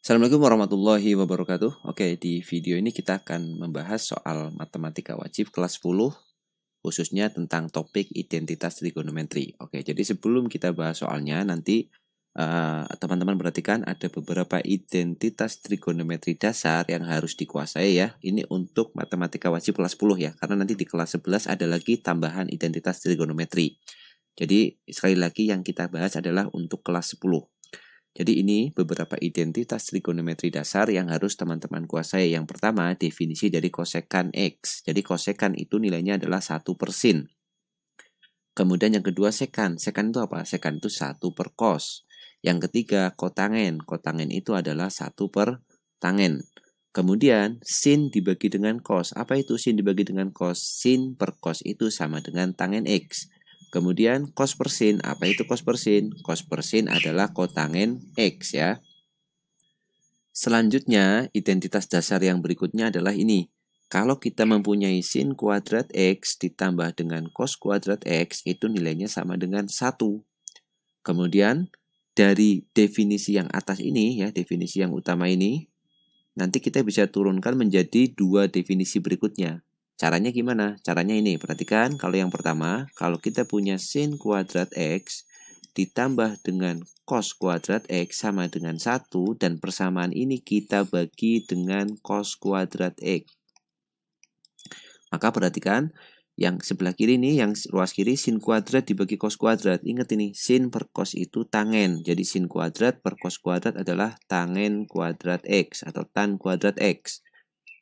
Assalamualaikum warahmatullahi wabarakatuh. Oke, di video ini kita akan membahas soal matematika wajib kelas 10, khususnya tentang topik identitas trigonometri. Oke, jadi sebelum kita bahas soalnya, nanti teman-teman perhatikan ada beberapa identitas trigonometri dasar yang harus dikuasai ya. Ini untuk matematika wajib kelas 10 ya, karena nanti di kelas 11 ada lagi tambahan identitas trigonometri. Jadi sekali lagi yang kita bahas adalah untuk kelas 10. Jadi ini beberapa identitas trigonometri dasar yang harus teman-teman kuasai. Yang pertama, definisi dari kosekan X. Jadi kosekan itu nilainya adalah 1/sin. Kemudian yang kedua, sekan. Sekan itu apa? Sekan itu 1/cos. Yang ketiga, kotangen. Kotangen itu adalah 1/tangen. Kemudian sin dibagi dengan cos. Apa itu sin dibagi dengan cos? Sin per cos itu sama dengan tangen X. Kemudian cos per sin, apa itu cos per sin? Cos per sin adalah kotangen X ya. Selanjutnya, identitas dasar yang berikutnya adalah ini. Kalau kita mempunyai sin kuadrat X ditambah dengan cos kuadrat X, itu nilainya sama dengan 1. Kemudian, dari definisi yang atas ini, ya definisi yang utama ini, nanti kita bisa turunkan menjadi dua definisi berikutnya. Caranya gimana? Caranya ini, perhatikan kalau yang pertama, kalau kita punya sin kuadrat X ditambah dengan cos kuadrat X sama dengan 1 dan persamaan ini kita bagi dengan cos kuadrat X. Maka perhatikan yang sebelah kiri ini, yang ruas kiri sin kuadrat dibagi cos kuadrat. Ingat ini, sin per cos itu tangen. Jadi sin kuadrat per cos kuadrat adalah tangen kuadrat X atau tan kuadrat X.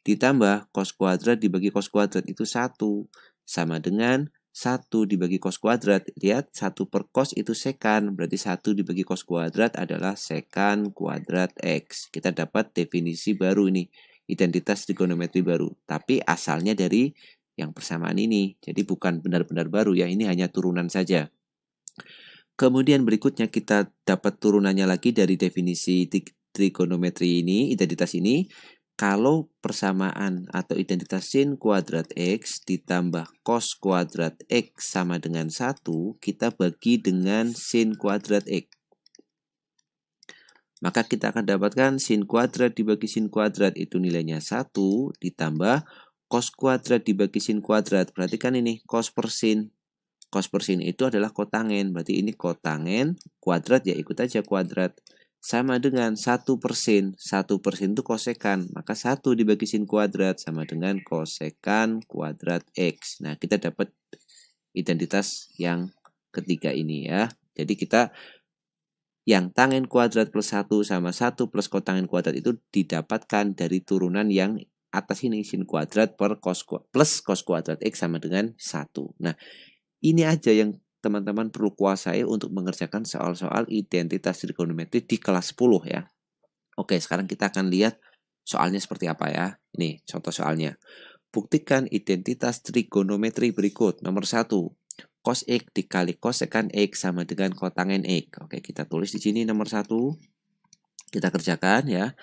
Ditambah cos kuadrat dibagi cos kuadrat itu 1. Sama dengan 1 dibagi cos kuadrat. Lihat 1 per cos itu sekan. Berarti 1 dibagi cos kuadrat adalah sekan kuadrat X. Kita dapat definisi baru ini. Identitas trigonometri baru. Tapi asalnya dari yang persamaan ini. Jadi bukan benar-benar baru ya. Ini hanya turunan saja. Kemudian berikutnya kita dapat turunannya lagi dari definisi trigonometri ini, identitas ini. Kalau persamaan atau identitas sin kuadrat X ditambah cos kuadrat X sama dengan 1, kita bagi dengan sin kuadrat X. Maka kita akan dapatkan sin kuadrat dibagi sin kuadrat itu nilainya 1 ditambah cos kuadrat dibagi sin kuadrat. Perhatikan ini, cos per sin. Cos per sin itu adalah kotangen. Berarti ini kotangen kuadrat ya ikut aja kuadrat. Sama dengan 1/sin. 1/sin itu kosekan. Maka 1 dibagi sin kuadrat sama dengan kosekan kuadrat X. Nah, kita dapat identitas yang ketiga ini ya. Jadi kita yang tangen kuadrat plus 1 sama 1 plus kotangen kuadrat itu didapatkan dari turunan yang atas ini, sin kuadrat per cos plus cos kuadrat X sama dengan 1. Nah, ini aja yang teman-teman perlu kuasai untuk mengerjakan soal-soal identitas trigonometri di kelas 10 ya. Oke, sekarang kita akan lihat soalnya seperti apa ya. Ini contoh soalnya. Buktikan identitas trigonometri berikut. Nomor 1, cos X dikali kosekan X sama dengan kotangen X. Oke, kita tulis di sini nomor 1. Kita kerjakan ya.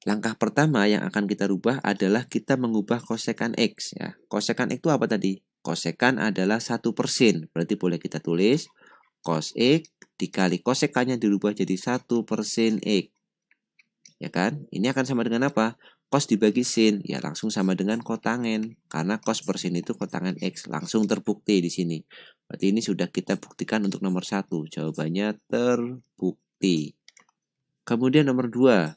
Langkah pertama yang akan kita rubah adalah kita mengubah kosekan X ya. Kosekan X itu apa tadi? Kosekan adalah 1/sin. Berarti boleh kita tulis cos X dikali kosekannya dirubah jadi 1/sin X. Ya kan? Ini akan sama dengan apa? Cos dibagi sin. Ya langsung sama dengan kotangen. Karena cos per sin itu kotangen X. Langsung terbukti di sini. Berarti ini sudah kita buktikan untuk nomor 1. Jawabannya terbukti. Kemudian nomor 2.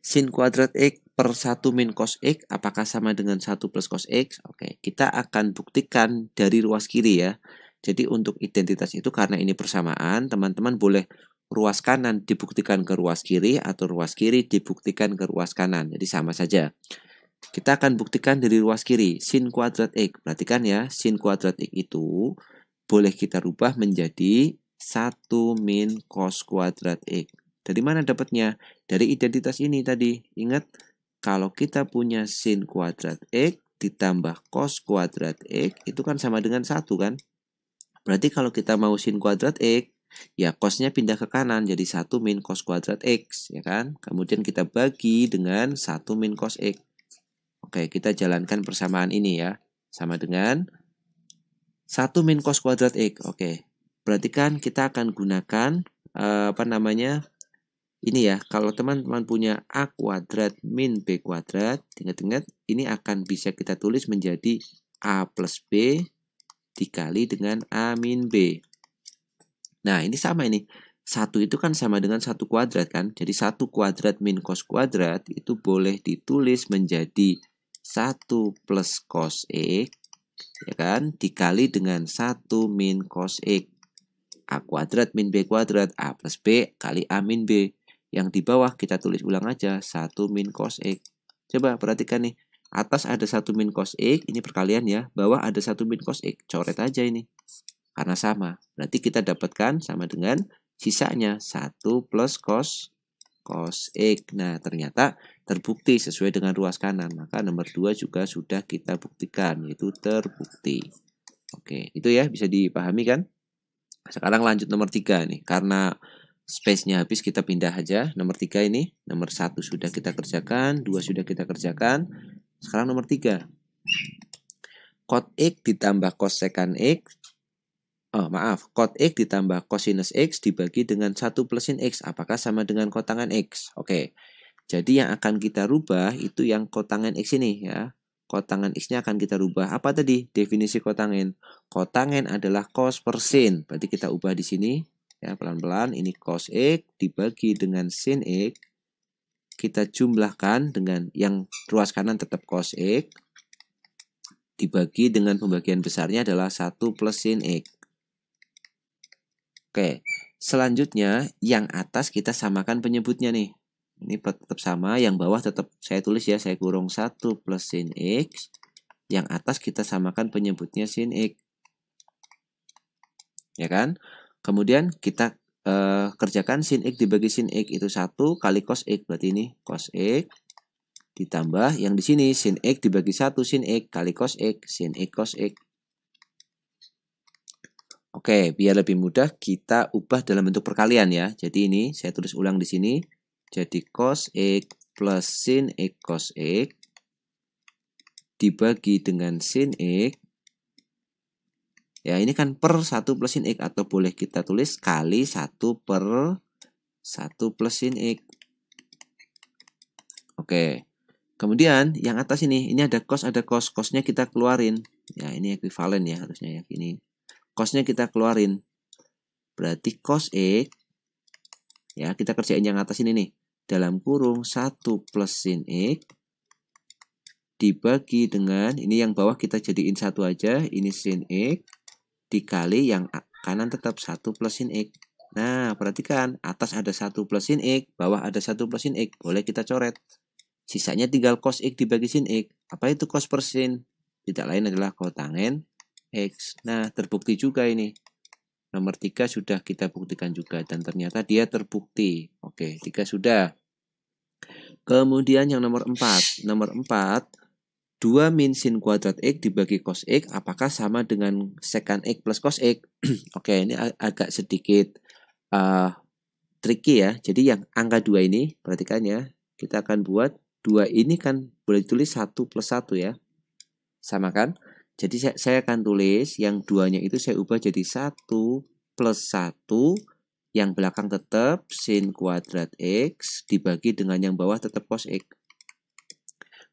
Sin kuadrat X per 1 min cos X apakah sama dengan 1 plus cos X? Oke, kita akan buktikan dari ruas kiri ya. Jadi untuk identitas itu karena ini persamaan, teman-teman boleh ruas kanan dibuktikan ke ruas kiri atau ruas kiri dibuktikan ke ruas kanan. Jadi sama saja. Kita akan buktikan dari ruas kiri, sin kuadrat X. Perhatikan ya, sin kuadrat X itu boleh kita rubah menjadi 1 min cos kuadrat X. Dari mana dapatnya? Dari identitas ini tadi. Ingat, kalau kita punya sin kuadrat X ditambah cos kuadrat X, itu kan sama dengan 1 kan? Berarti kalau kita mau sin kuadrat X, ya cosnya pindah ke kanan jadi 1 min cos kuadrat X, ya kan? Kemudian kita bagi dengan 1 min cos X. Oke, kita jalankan persamaan ini ya. Sama dengan 1 min cos kuadrat X. Oke, perhatikan kita akan gunakan ini ya, kalau teman-teman punya A kuadrat min B kuadrat, ingat-ingat ini akan bisa kita tulis menjadi A plus B dikali dengan A min B. Nah, ini sama ini. 1 itu kan sama dengan 1 kuadrat kan. Jadi 1 kuadrat min cos kuadrat itu boleh ditulis menjadi 1 plus cos X, ya kan, dikali dengan 1 min cos X. A kuadrat min B kuadrat, A plus B kali A min B. Yang di bawah kita tulis ulang aja 1 min cos X. Coba perhatikan nih. Atas ada 1 min cos X, ini perkalian ya. Bawah ada 1 min cos X, coret aja ini. Karena sama. Berarti kita dapatkan sama dengan sisanya 1 plus cos X. Nah, ternyata terbukti sesuai dengan ruas kanan. Maka nomor 2 juga sudah kita buktikan, yaitu terbukti. Oke, itu ya bisa dipahami kan? Sekarang lanjut nomor 3 nih. Karena space-nya habis, kita pindah aja. Nomor 3 ini, nomor 1 sudah kita kerjakan, 2 sudah kita kerjakan. Sekarang nomor 3. Cot X ditambah cos secant X. Cot X ditambah cosinus X dibagi dengan 1 plus sin X. Apakah sama dengan kotangan X? Oke. Jadi yang akan kita rubah itu yang kotangan X ini ya. Kotangan X-nya akan kita rubah. Apa tadi definisi kotangen? Kotangen adalah cos per sin. Berarti kita ubah di sini ya, pelan-pelan. Ini cos X dibagi dengan sin X. Kita jumlahkan dengan yang ruas kanan tetap cos X. Dibagi dengan pembagian besarnya adalah 1 plus sin X. Oke. Selanjutnya yang atas kita samakan penyebutnya nih. Ini tetap sama, yang bawah tetap saya tulis ya, saya kurung 1 plus sin X. Yang atas kita samakan penyebutnya sin X. Ya kan? Kemudian kita kerjakan sin X dibagi sin X itu 1 kali cos X. Berarti ini cos X. Ditambah yang di sini sin X dibagi 1 sin X kali cos X. Sin X cos X. Oke, biar lebih mudah kita ubah dalam bentuk perkalian ya. Jadi ini saya tulis ulang di sini. Jadi cos X plus sin X cos X dibagi dengan sin X. Ya, ini kan per 1 plus sin X. Atau boleh kita tulis kali 1 per 1 plus sin X. Oke. Kemudian yang atas ini ada cos, ada cos. Cosnya kita keluarin. Ya, ini ekuivalen ya harusnya ya. Ini cosnya kita keluarin. Berarti cos X. Ya, kita kerjain yang atas ini nih. Dalam kurung 1 plus sin X dibagi dengan, ini yang bawah kita jadiin 1 aja, ini sin X, dikali yang kanan tetap 1 plus sin X. Nah, perhatikan, atas ada 1 plus sin X, bawah ada 1 plus sin X, boleh kita coret. Sisanya tinggal cos X dibagi sin X. Apa itu cos per sin? Tidak lain adalah kotangen X. Nah, terbukti juga ini. Nomor 3 sudah kita buktikan juga, dan ternyata dia terbukti. Oke, 3 sudah. Kemudian yang nomor 4. Nomor 4, 2 min sin kuadrat X dibagi cos X, apakah sama dengan secant X plus cos X? Oke, ini agak sedikit tricky ya. Jadi yang angka 2 ini, perhatikan ya, kita akan buat 2 ini kan boleh ditulis 1 plus 1 ya. Sama kan? Jadi saya akan tulis yang 2-nya itu saya ubah jadi 1 plus 1. Yang belakang tetap sin kuadrat X dibagi dengan yang bawah tetap cos X.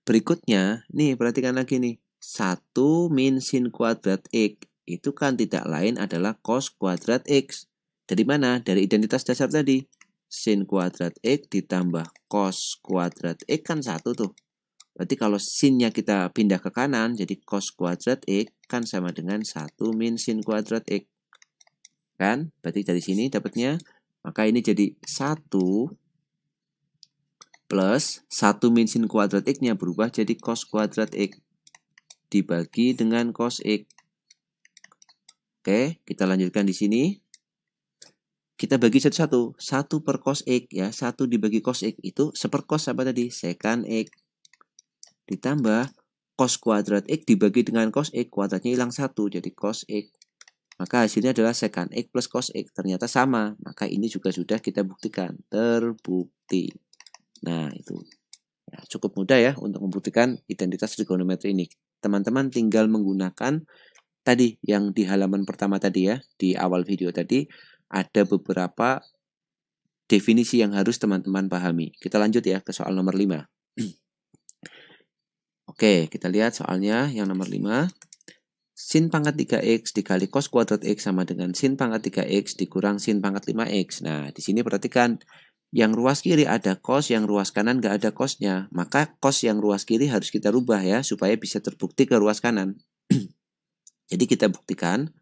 Berikutnya, nih perhatikan lagi nih. 1 min sin kuadrat X itu kan tidak lain adalah cos kuadrat X. Dari mana? Dari identitas dasar tadi. Sin kuadrat X ditambah cos kuadrat X kan 1 tuh. Berarti kalau sinnya kita pindah ke kanan, jadi cos kuadrat X kan sama dengan 1 min sin kuadrat X. Kan? Berarti dari sini dapatnya, maka ini jadi 1 plus 1 min sin kuadrat X-nya berubah jadi cos kuadrat X dibagi dengan cos X. Oke, kita lanjutkan di sini. Kita bagi satu-satu. 1 per cos X ya, 1 dibagi cos X itu sepercos apa tadi? Secant X. Ditambah cos kuadrat X dibagi dengan cos X, kuadratnya hilang 1 jadi cos X. Maka hasilnya adalah secant X plus cos X. Ternyata sama. Maka ini juga sudah kita buktikan. Terbukti. Nah, itu. Ya, cukup mudah ya untuk membuktikan identitas trigonometri ini. Teman-teman tinggal menggunakan tadi yang di halaman pertama tadi ya. Di awal video tadi ada beberapa definisi yang harus teman-teman pahami. Kita lanjut ya ke soal nomor 5. Oke, kita lihat soalnya yang nomor 5. Sin pangkat 3x dikali cos kuadrat x sama dengan sin pangkat 3x dikurang sin pangkat 5x. Nah, di sini perhatikan, yang ruas kiri ada cos, yang ruas kanan nggak ada cosnya. Maka cos yang ruas kiri harus kita rubah ya, supaya bisa terbukti ke ruas kanan. Jadi kita buktikan,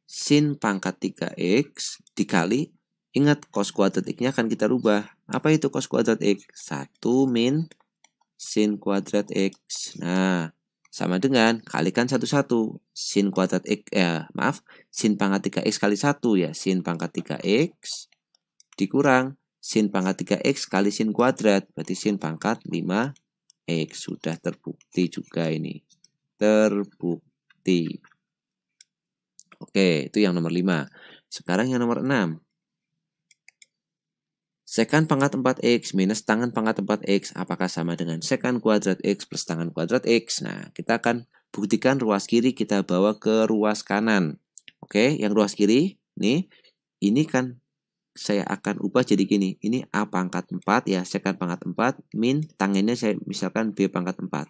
sin pangkat 3x dikali, ingat cos kuadrat x-nya akan kita rubah. Apa itu cos kuadrat x? 1 min sin kuadrat x. Nah, sama dengan kalikan 1 sin kuadrat x, sin pangkat 3x kali 1 ya, sin pangkat 3x dikurang sin pangkat 3x kali sin kuadrat, berarti sin pangkat 5x. Sudah terbukti juga ini. Terbukti. Oke, itu yang nomor 5. Sekarang yang nomor 6. Sekan pangkat 4x minus tangan pangkat 4x apakah sama dengan sekan kuadrat x plus tangan kuadrat x? Nah, kita akan buktikan ruas kiri kita bawa ke ruas kanan. Oke, yang ruas kiri, nih, ini kan saya akan ubah jadi gini. Ini A pangkat 4 ya, sekan pangkat 4 min tangannya saya misalkan B pangkat 4.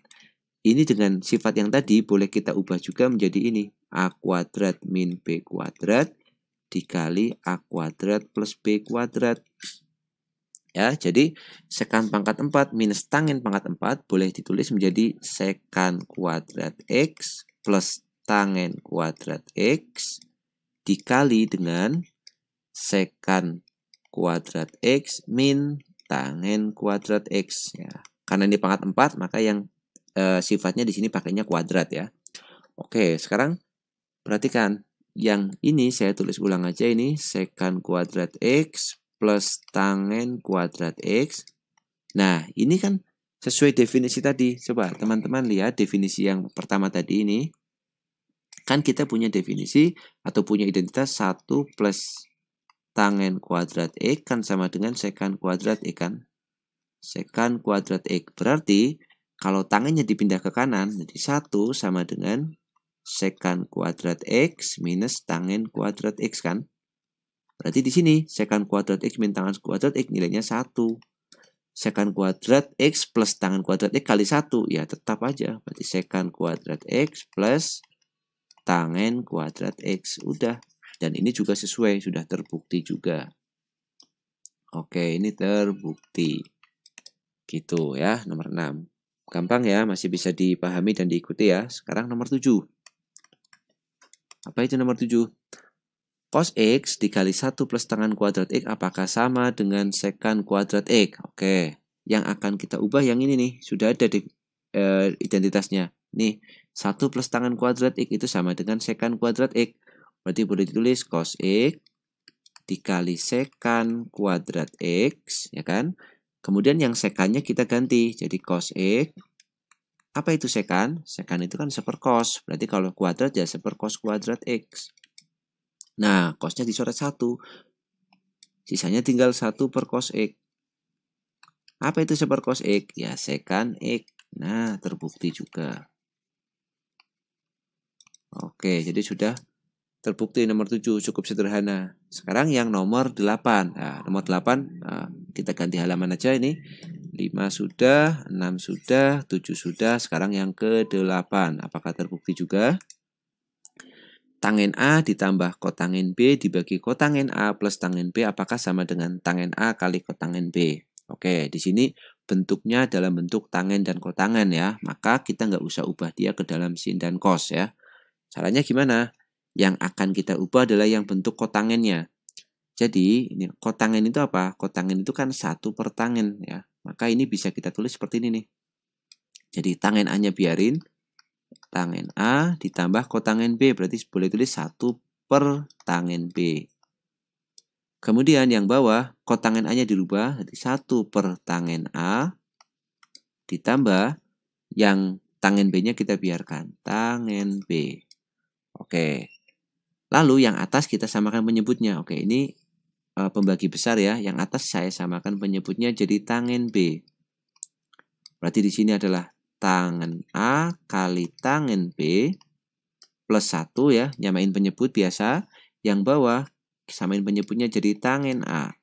Ini dengan sifat yang tadi boleh kita ubah juga menjadi ini. A kuadrat min B kuadrat dikali A kuadrat plus B kuadrat. Ya, jadi sekan pangkat 4 minus tangen pangkat 4 boleh ditulis menjadi sekan kuadrat X plus tangen kuadrat X dikali dengan sekan kuadrat X min tangen kuadrat X. Ya. Karena ini pangkat 4, maka yang sifatnya di sini pakainya kuadrat ya. Oke, sekarang perhatikan. Yang ini saya tulis ulang aja ini, sekan kuadrat X plus tangen kuadrat X. Nah, ini kan sesuai definisi tadi. Coba teman-teman lihat definisi yang pertama tadi ini. Kan kita punya definisi atau punya identitas 1 plus tangen kuadrat X kan sama dengan sekan kuadrat X kan. Sekan kuadrat X. Berarti kalau tangannya dipindah ke kanan, jadi 1 sama dengan sekan kuadrat X minus tangen kuadrat X kan. Berarti di sini sekan kuadrat X min tangan kuadrat X nilainya 1. Sekan kuadrat X plus tangan kuadrat X kali 1. Ya tetap aja. Berarti sekan kuadrat X plus tangen kuadrat X. Udah. Dan ini juga sesuai. Sudah terbukti juga. Oke, ini terbukti. Gitu ya, nomor 6. Gampang ya, masih bisa dipahami dan diikuti ya. Sekarang nomor 7. Apa itu nomor 7? Cos X dikali 1 plus tangan kuadrat X apakah sama dengan sekan kuadrat X? Oke, yang akan kita ubah yang ini nih. Sudah ada di identitasnya. Nih, 1 plus tangan kuadrat X itu sama dengan sekan kuadrat X. Berarti boleh ditulis cos X dikali sekan kuadrat X, ya kan? Kemudian yang sekannya kita ganti. Jadi cos X. Apa itu sekan? Sekan itu kan sepercos. Berarti kalau kuadrat ya sepercos kuadrat X. Nah, cosnya dicoret 1. Sisanya tinggal 1 per cos X. Apa itu sepercos X? Ya, sekan X. Nah, terbukti juga. Oke, jadi sudah terbukti nomor 7. Cukup sederhana. Sekarang yang nomor 8. Nah, nomor 8, kita ganti halaman aja ini. 5 sudah, 6 sudah, 7 sudah. Sekarang yang ke-8. Apakah terbukti juga? Tangen A ditambah kotangen B dibagi kotangen A plus tangen B apakah sama dengan tangen A kali kotangen B? Oke, di sini bentuknya dalam bentuk tangen dan kotangen ya. Maka kita nggak usah ubah dia ke dalam sin dan cos ya. Caranya gimana? Yang akan kita ubah adalah yang bentuk kotangennya. Jadi, ini kotangen itu apa? Kotangen itu kan 1 per tangen ya. Maka ini bisa kita tulis seperti ini nih. Jadi tangen A-nya biarin. Tangen A ditambah kotangen B. Berarti boleh tulis 1 per tangen B. Kemudian yang bawah, kotangen A-nya dirubah. Jadi 1 per tangen A. Ditambah yang tangen B-nya kita biarkan. Tangen B. Oke. Lalu yang atas kita samakan penyebutnya. Oke, ini pembagi besar ya. Yang atas saya samakan penyebutnya jadi tangen B. Berarti di sini adalah tangen A kali tangen B plus 1 ya, nyamain penyebut biasa. Yang bawah samain penyebutnya jadi tangen A.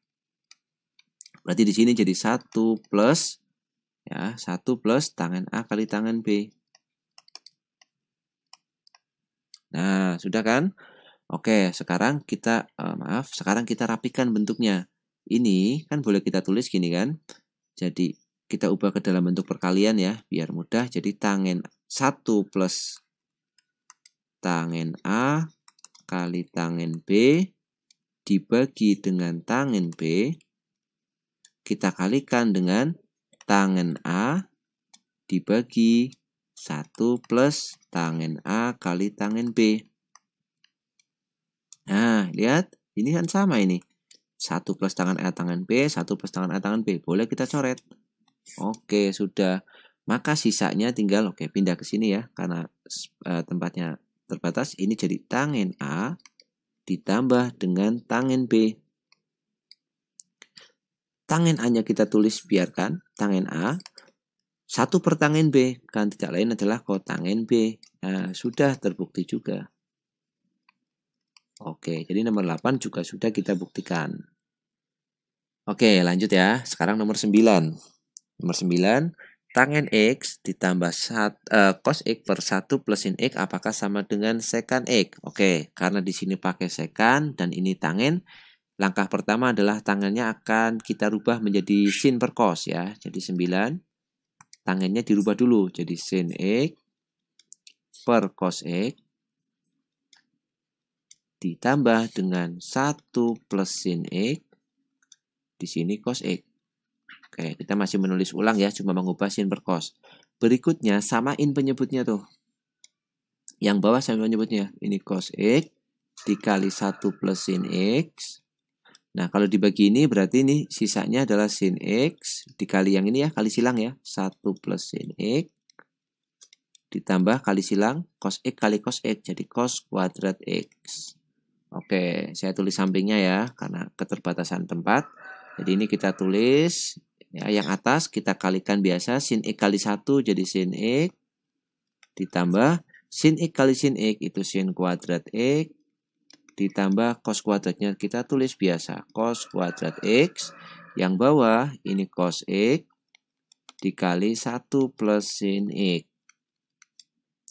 Berarti di sini jadi 1 plus ya, 1 plus tangen A kali tangen B. Nah, sudah kan? Oke, sekarang kita sekarang kita rapikan bentuknya. Ini kan boleh kita tulis gini kan? Jadi kita ubah ke dalam bentuk perkalian ya, biar mudah. Jadi tangen 1 plus tangen A kali tangen B dibagi dengan tangen B, kita kalikan dengan tangen A dibagi 1 plus tangen A kali tangen B. Nah, lihat, ini kan sama ini. 1 plus tangan A tangan B, 1 plus tangan A tangan B. Boleh kita coret. Oke, sudah. Maka sisanya tinggal, pindah ke sini ya. Karena tempatnya terbatas. Ini jadi tangen A ditambah dengan tangen B. Tangen A-nya kita tulis biarkan. Tangen A. 1 per tangen B. Kan tidak lain adalah kotangen B. Nah, sudah terbukti juga. Oke, jadi nomor 8 juga sudah kita buktikan. Oke, lanjut ya. Sekarang nomor 9. Nomor 9, tangen X ditambah cos X per 1 plus sin X apakah sama dengan secant X? Oke, karena di sini pakai secant dan ini tangen, langkah pertama adalah tangennya akan kita rubah menjadi sin per cos ya. Jadi 9, tangennya dirubah dulu. Jadi sin X per cos X ditambah dengan 1 plus sin X, di sini cos X. Oke, kita masih menulis ulang ya, cuma mengubah sin per cos. Berikutnya, samain penyebutnya tuh. Yang bawah sama penyebutnya. Ini cos X dikali 1 plus sin X. Nah, kalau dibagi ini berarti ini sisanya adalah sin X dikali yang ini ya, kali silang ya. 1 plus sin X ditambah kali silang cos X kali cos X. Jadi cos kuadrat X. Oke, saya tulis sampingnya ya, karena keterbatasan tempat. Jadi ini kita tulis, ya, yang atas kita kalikan biasa, sin X kali 1 jadi sin X, ditambah sin X kali sin X, itu sin kuadrat X, ditambah cos kuadratnya kita tulis biasa, cos kuadrat X, yang bawah ini cos X, dikali 1 plus sin X.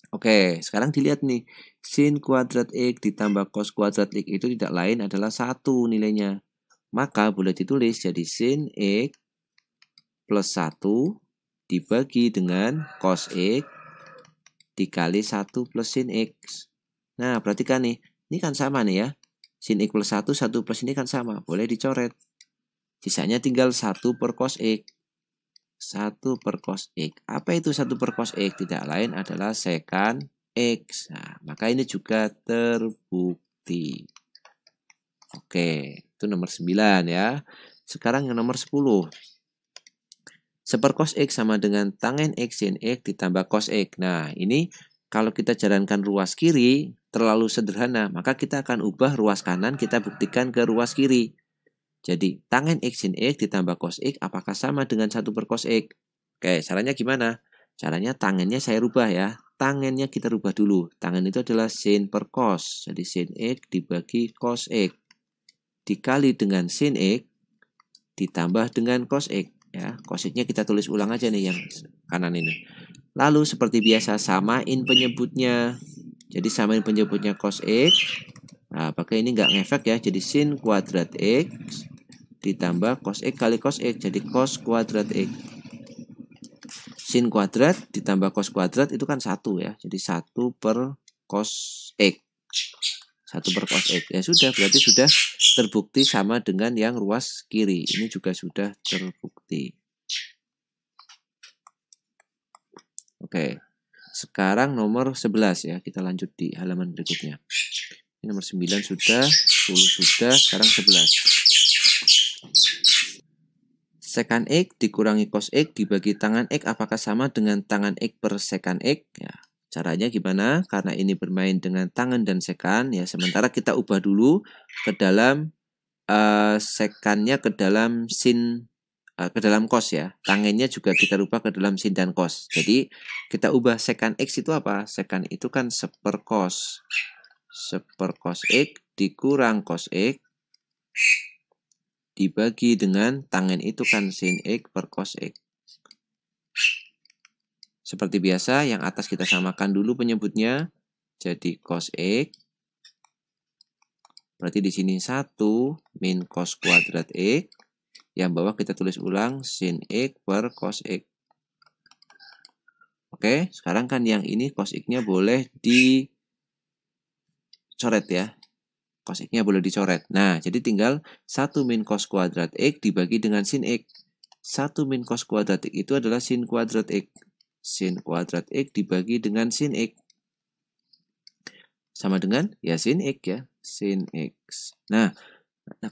Oke, sekarang dilihat nih. Sin kuadrat X ditambah cos kuadrat X itu tidak lain adalah 1 nilainya. Maka boleh ditulis jadi sin X plus 1 dibagi dengan cos X dikali 1 plus sin X. Nah, perhatikan nih. Ini kan sama nih ya. Sin X plus 1, 1 plus ini kan sama. Boleh dicoret. Sisanya tinggal 1 per cos X. 1 per cos X. Apa itu 1 per cos X? Tidak lain adalah secant X. Nah, maka ini juga terbukti. Oke, itu nomor 9 ya. Sekarang yang nomor 10. Seper cos X sama dengan tangen X sin X ditambah cos X. Nah, ini kalau kita jalankan ruas kiri terlalu sederhana, maka kita akan ubah ruas kanan, kita buktikan ke ruas kiri. Jadi, tangen X sin X ditambah cos X apakah sama dengan 1 per cos X? Oke, caranya gimana? Caranya tangennya saya rubah ya. Tangennya kita rubah dulu. Tangen itu adalah sin per cos. Jadi, sin X dibagi cos X. Dikali dengan sin X ditambah dengan cos X. Ya, cos X-nya kita tulis ulang aja nih yang kanan ini. Lalu, seperti biasa, samain penyebutnya. Jadi, samain penyebutnya cos X. Nah, pakai ini nggak ngefek ya. Jadi, sin kuadrat X ditambah cos X kali cos X, jadi cos kuadrat X. Sin kuadrat ditambah cos kuadrat itu kan 1 ya, jadi 1 per cos X. 1 per cos X. Ya sudah, berarti sudah terbukti sama dengan yang ruas kiri. Ini juga sudah terbukti. Oke, sekarang nomor 11 ya, kita lanjut di halaman berikutnya. Ini nomor 9 sudah, 10 sudah, sekarang 11. Secant X dikurangi cos X dibagi tangan X apakah sama dengan tangan X per secant X? Ya, caranya gimana? Karena ini bermain dengan tangan dan secant ya, sementara kita ubah dulu ke dalam secantnya ke dalam sin ke dalam cos ya. Tangennya juga kita rubah ke dalam sin dan cos. Jadi kita ubah secant X itu apa? Secant itu kan seper cos. Seper cos X dikurang cos X dibagi dengan tangen itu kan sin X per cos X. Seperti biasa, yang atas kita samakan dulu penyebutnya. Jadi cos X. Berarti di sini 1 min cos kuadrat X. Yang bawah kita tulis ulang sin X per cos X. Oke, sekarang kan yang ini cos X-nya boleh dicoret ya. Cos X-nya boleh dicoret. Nah, jadi tinggal 1 min cos kuadrat X dibagi dengan sin X. 1 min cos kuadrat X itu adalah sin kuadrat X. Sin kuadrat X dibagi dengan sin X. Sama dengan ya sin X ya. Sin X. Nah,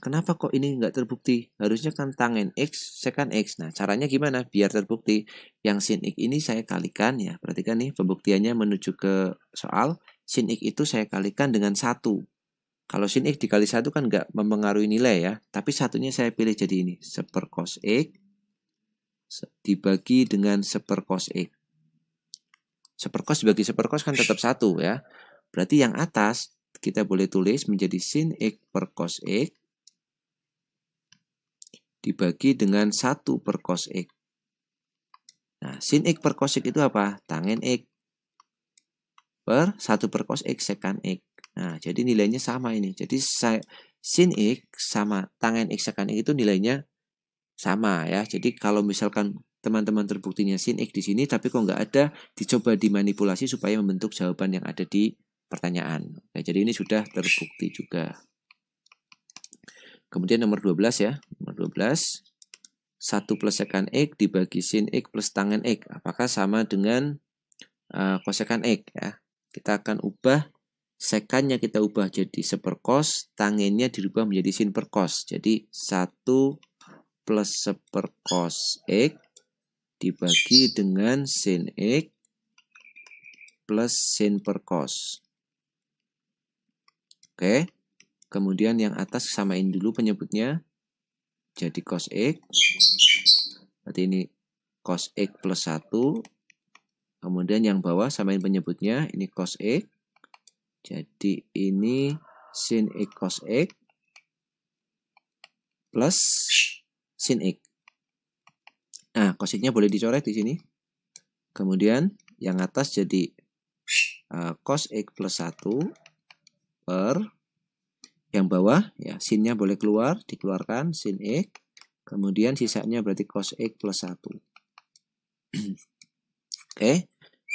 kenapa kok ini nggak terbukti? Harusnya kan tangen X, sekan X. Nah, caranya gimana biar terbukti? Yang sin X ini saya kalikan ya. Perhatikan nih pembuktiannya menuju ke soal. Sin X itu saya kalikan dengan 1. Kalau sin X dikali 1 kan nggak mempengaruhi nilai ya. Tapi satunya saya pilih jadi ini. 1 cos X dibagi dengan 1 cos X. 1 cos dibagi 1 cos kan tetap 1 ya. Berarti yang atas kita boleh tulis menjadi sin X per cos X dibagi dengan 1 per cos X. Nah, sin X per cos X itu apa? Tangen X per 1 per cos X sekan X. Nah, jadi nilainya sama ini. Jadi sin X sama tangen X sekan X itu nilainya sama ya. Jadi kalau misalkan teman-teman terbuktinya sin X di sini tapi kok nggak ada, dicoba dimanipulasi supaya membentuk jawaban yang ada di pertanyaan. Nah, jadi ini sudah terbukti juga. Kemudian nomor 12 ya. Nomor 12. 1 plus sekan X dibagi sin X plus tangen X. Apakah sama dengan kosekan X ya? Kita akan ubah sekannya kita ubah jadi 1 per cos, tangennya dirubah menjadi sin per cos. Jadi 1 plus 1 per cos X dibagi dengan sin X plus sin per cos. Oke. Kemudian yang atas samain dulu penyebutnya. Jadi cos X. Berarti ini cos X plus 1. Kemudian yang bawah samain penyebutnya. Ini cos X. Jadi ini sin X cos X plus sin X. Nah, cos X-nya boleh dicoret di sini. Kemudian yang atas jadi cos X plus 1 per yang bawah ya sinnya boleh keluar, dikeluarkan sin X. Kemudian sisanya berarti cos X plus 1. Oke.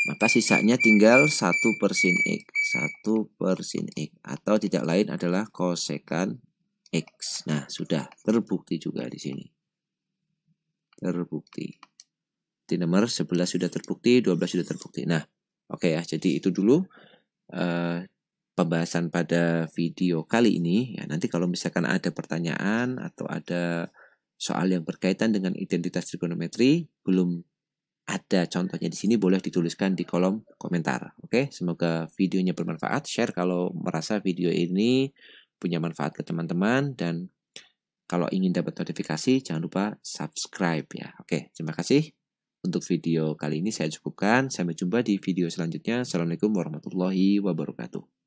Maka sisanya tinggal 1 per sin X. 1 per sin X. Atau tidak lain adalah kosekan X. Nah, sudah terbukti juga di sini. Terbukti. Di nomor 11 sudah terbukti, 12 sudah terbukti. Nah, oke ya. Jadi itu dulu pembahasan pada video kali ini. Ya, nanti kalau misalkan ada pertanyaan atau ada soal yang berkaitan dengan identitas trigonometri, belum ada contohnya di sini, boleh dituliskan di kolom komentar. Oke, semoga videonya bermanfaat. Share kalau merasa video ini punya manfaat ke teman-teman, dan kalau ingin dapat notifikasi jangan lupa subscribe ya. Oke, terima kasih. Untuk video kali ini saya cukupkan. Sampai jumpa di video selanjutnya. Assalamualaikum warahmatullahi wabarakatuh.